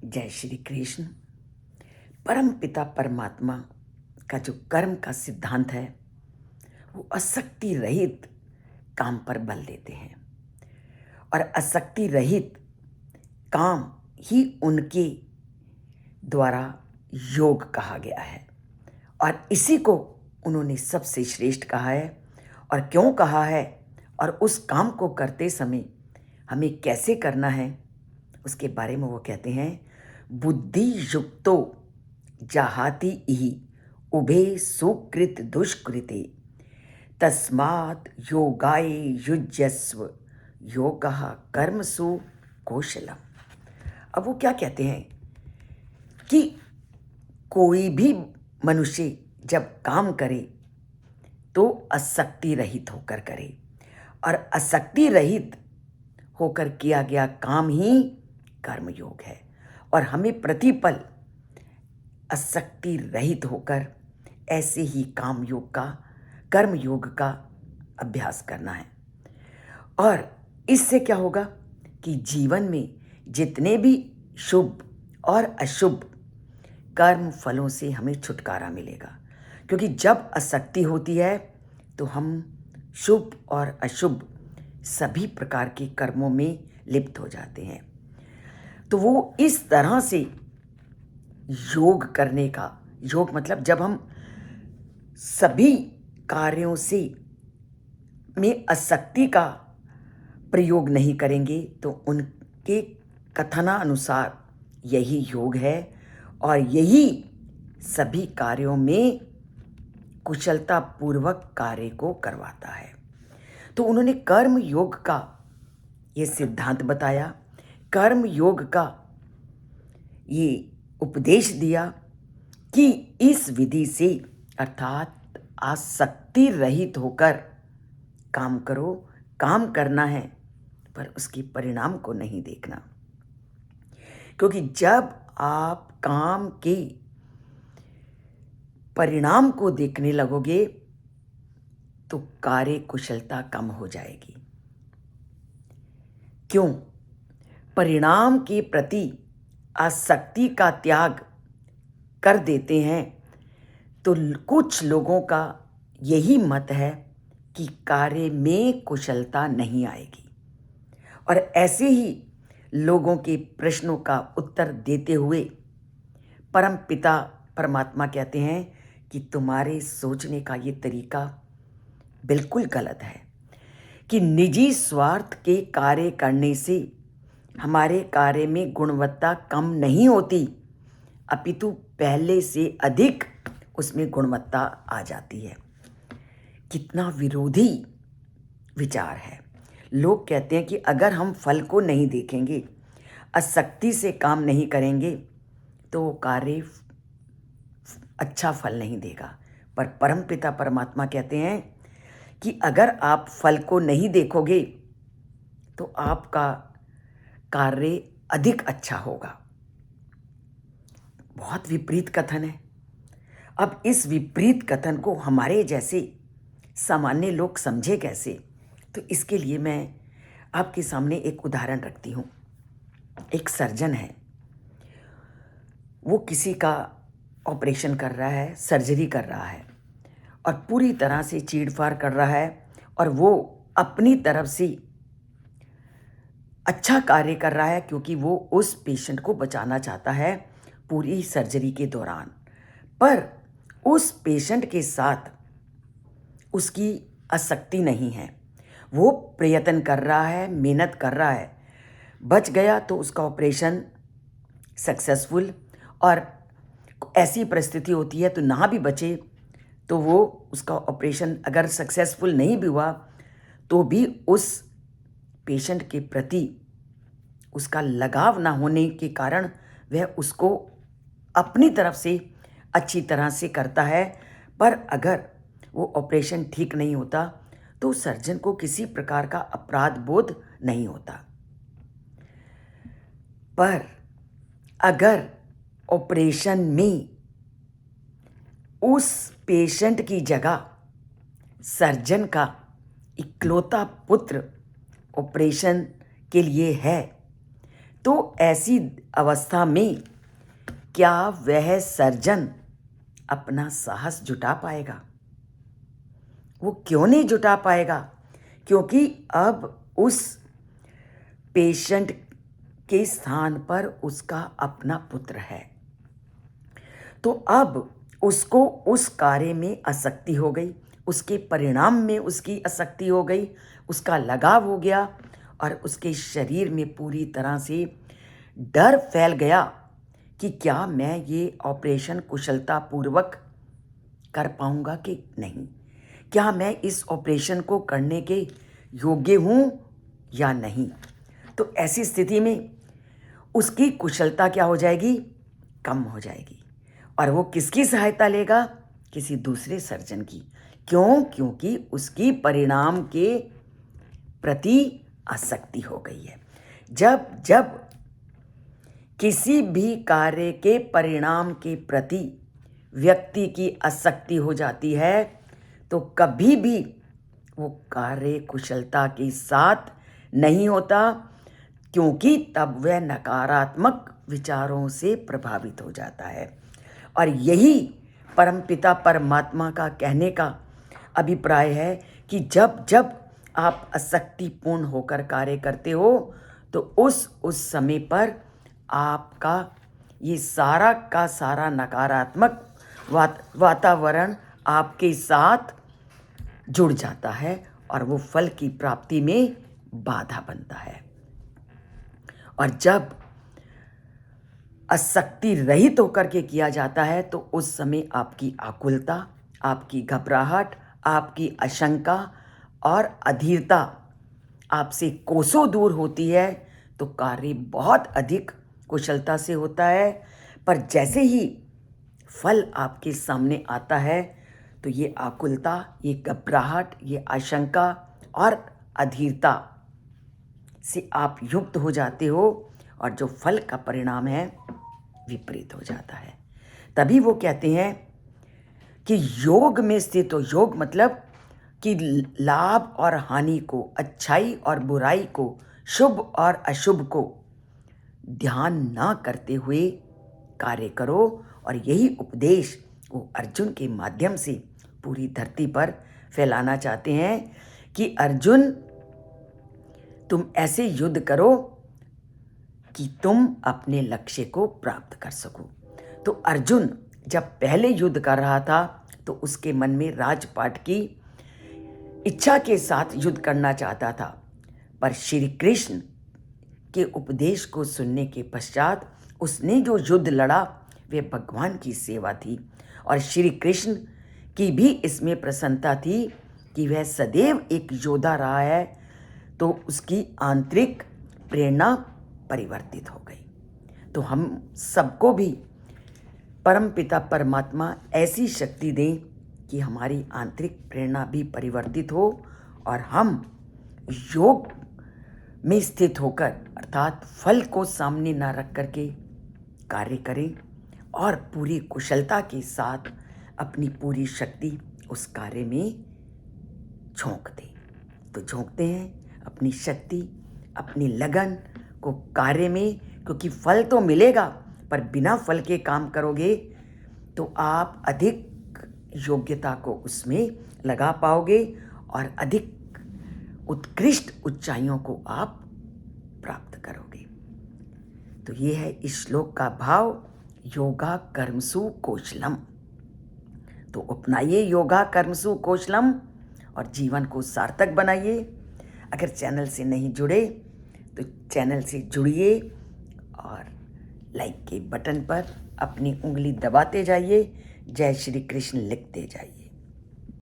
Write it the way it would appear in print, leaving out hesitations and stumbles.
जय श्री कृष्ण। परम पिता परमात्मा का जो कर्म का सिद्धांत है वो आसक्ति रहित काम पर बल देते हैं और आसक्ति रहित काम ही उनके द्वारा योग कहा गया है और इसी को उन्होंने सबसे श्रेष्ठ कहा है। और क्यों कहा है और उस काम को करते समय हमें कैसे करना है उसके बारे में वो कहते हैं, बुद्धि युक्तो जहाति इहि उभे सुकृत दुष्कृते तस्मात् योगाय युज्यस्व योगः कर्मसु कौशलम। अब वो क्या कहते हैं कि कोई भी मनुष्य जब काम करे तो आसक्ति रहित होकर करे और आसक्ति रहित होकर किया गया काम ही कर्म योग है और हमें प्रतिपल आसक्ति रहित होकर ऐसे ही काम योग का कर्म योग का अभ्यास करना है। और इससे क्या होगा कि जीवन में जितने भी शुभ और अशुभ कर्म फलों से हमें छुटकारा मिलेगा, क्योंकि जब आसक्ति होती है तो हम शुभ और अशुभ सभी प्रकार के कर्मों में लिप्त हो जाते हैं। तो वो इस तरह से योग करने का, योग मतलब जब हम सभी कार्यों से में आसक्ति का प्रयोग नहीं करेंगे तो उनके कथनानुसार यही योग है और यही सभी कार्यों में कुशलता पूर्वक कार्य को करवाता है। तो उन्होंने कर्म योग का ये सिद्धांत बताया, कर्म योग का ये उपदेश दिया कि इस विधि से अर्थात आसक्ति रहित होकर काम करो। काम करना है पर उसके परिणाम को नहीं देखना, क्योंकि जब आप काम के परिणाम को देखने लगोगे तो कार्य कुशलता कम हो जाएगी। क्यों? परिणाम के प्रति आसक्ति का त्याग कर देते हैं तो कुछ लोगों का यही मत है कि कार्य में कुशलता नहीं आएगी और ऐसे ही लोगों के प्रश्नों का उत्तर देते हुए परम पिता परमात्मा कहते हैं कि तुम्हारे सोचने का ये तरीका बिल्कुल गलत है कि निजी स्वार्थ के कार्य करने से हमारे कार्य में गुणवत्ता कम नहीं होती, अपितु पहले से अधिक उसमें गुणवत्ता आ जाती है। कितना विरोधी विचार है। लोग कहते हैं कि अगर हम फल को नहीं देखेंगे, आसक्ति से काम नहीं करेंगे तो वो कार्य अच्छा फल नहीं देगा। पर परमपिता परमात्मा कहते हैं कि अगर आप फल को नहीं देखोगे तो आपका कार्य अधिक अच्छा होगा। बहुत विपरीत कथन है। अब इस विपरीत कथन को हमारे जैसे सामान्य लोग समझे कैसे, तो इसके लिए मैं आपके सामने एक उदाहरण रखती हूँ। एक सर्जन है, वो किसी का ऑपरेशन कर रहा है, सर्जरी कर रहा है और पूरी तरह से चीड़-फाड़ कर रहा है और वो अपनी तरफ से अच्छा कार्य कर रहा है, क्योंकि वो उस पेशेंट को बचाना चाहता है पूरी सर्जरी के दौरान। पर उस पेशेंट के साथ उसकी आसक्ति नहीं है। वो प्रयत्न कर रहा है, मेहनत कर रहा है, बच गया तो उसका ऑपरेशन सक्सेसफुल, और ऐसी परिस्थिति होती है तो ना भी बचे तो वो उसका ऑपरेशन अगर सक्सेसफुल नहीं भी हुआ तो भी उस पेशेंट के प्रति उसका लगाव ना होने के कारण वह उसको अपनी तरफ से अच्छी तरह से करता है। पर अगर वो ऑपरेशन ठीक नहीं होता तो सर्जन को किसी प्रकार का अपराध बोध नहीं होता। पर अगर ऑपरेशन में उस पेशेंट की जगह सर्जन का इकलौता पुत्र ऑपरेशन के लिए है तो ऐसी अवस्था में क्या वह सर्जन अपना साहस जुटा पाएगा? वो क्यों नहीं जुटा पाएगा? क्योंकि अब उस पेशेंट के स्थान पर उसका अपना पुत्र है। तो अब उसको उस कार्य में आसक्ति हो गई, उसके परिणाम में उसकी आसक्ति हो गई, उसका लगाव हो गया और उसके शरीर में पूरी तरह से डर फैल गया कि क्या मैं ये ऑपरेशन कुशलतापूर्वक कर पाऊंगा कि नहीं, क्या मैं इस ऑपरेशन को करने के योग्य हूं या नहीं। तो ऐसी स्थिति में उसकी कुशलता क्या हो जाएगी? कम हो जाएगी और वो किसकी सहायता लेगा? किसी दूसरे सर्जन की। क्यों? क्योंकि उसकी परिणाम के प्रति आसक्ति हो गई है। जब जब किसी भी कार्य के परिणाम के प्रति व्यक्ति की आसक्ति हो जाती है तो कभी भी वो कार्य कुशलता के साथ नहीं होता, क्योंकि तब वह नकारात्मक विचारों से प्रभावित हो जाता है। और यही परमपिता परमात्मा का कहने का अभिप्राय है कि जब जब आप आसक्तिपूर्ण होकर कार्य करते हो तो उस समय पर आपका ये सारा का सारा नकारात्मक वातावरण आपके साथ जुड़ जाता है और वो फल की प्राप्ति में बाधा बनता है। और जब आसक्ति रहित होकर के किया जाता है तो उस समय आपकी आकुलता, आपकी घबराहट, आपकी आशंका और अधीरता आपसे कोसों दूर होती है, तो कार्य बहुत अधिक कुशलता से होता है। पर जैसे ही फल आपके सामने आता है तो ये आकुलता, ये घबराहट, ये आशंका और अधीरता से आप युक्त हो जाते हो और जो फल का परिणाम है विपरीत हो जाता है। तभी वो कहते हैं कि योग में स्थित हो। योग मतलब कि लाभ और हानि को, अच्छाई और बुराई को, शुभ और अशुभ को ध्यान ना करते हुए कार्य करो। और यही उपदेश वो अर्जुन के माध्यम से पूरी धरती पर फैलाना चाहते हैं कि अर्जुन, तुम ऐसे युद्ध करो कि तुम अपने लक्ष्य को प्राप्त कर सको। तो अर्जुन जब पहले युद्ध कर रहा था तो उसके मन में राजपाट की इच्छा के साथ युद्ध करना चाहता था, पर श्री कृष्ण के उपदेश को सुनने के पश्चात उसने जो युद्ध लड़ा वे भगवान की सेवा थी। और श्री कृष्ण की भी इसमें प्रसन्नता थी कि वह सदैव एक योद्धा रहा है, तो उसकी आंतरिक प्रेरणा परिवर्तित हो गई। तो हम सबको भी परमपिता परमात्मा ऐसी शक्ति दें कि हमारी आंतरिक प्रेरणा भी परिवर्तित हो और हम योग में स्थित होकर, अर्थात फल को सामने ना रख करके कार्य करें और पूरी कुशलता के साथ अपनी पूरी शक्ति उस कार्य में झोंक दें। तो झोंकते हैं अपनी शक्ति, अपनी लगन को कार्य में, क्योंकि फल तो मिलेगा पर बिना फल के काम करोगे तो आप अधिक योग्यता को उसमें लगा पाओगे और अधिक उत्कृष्ट ऊंचाइयों को आप प्राप्त करोगे। तो ये है इस श्लोक का भाव, योगा कर्मसु कौशलम। तो अपनाइए योगा कर्मसु कौशलम और जीवन को सार्थक बनाइए। अगर चैनल से नहीं जुड़े तो चैनल से जुड़िए और लाइक के बटन पर अपनी उंगली दबाते जाइए, जय श्री कृष्ण लिखते जाइए।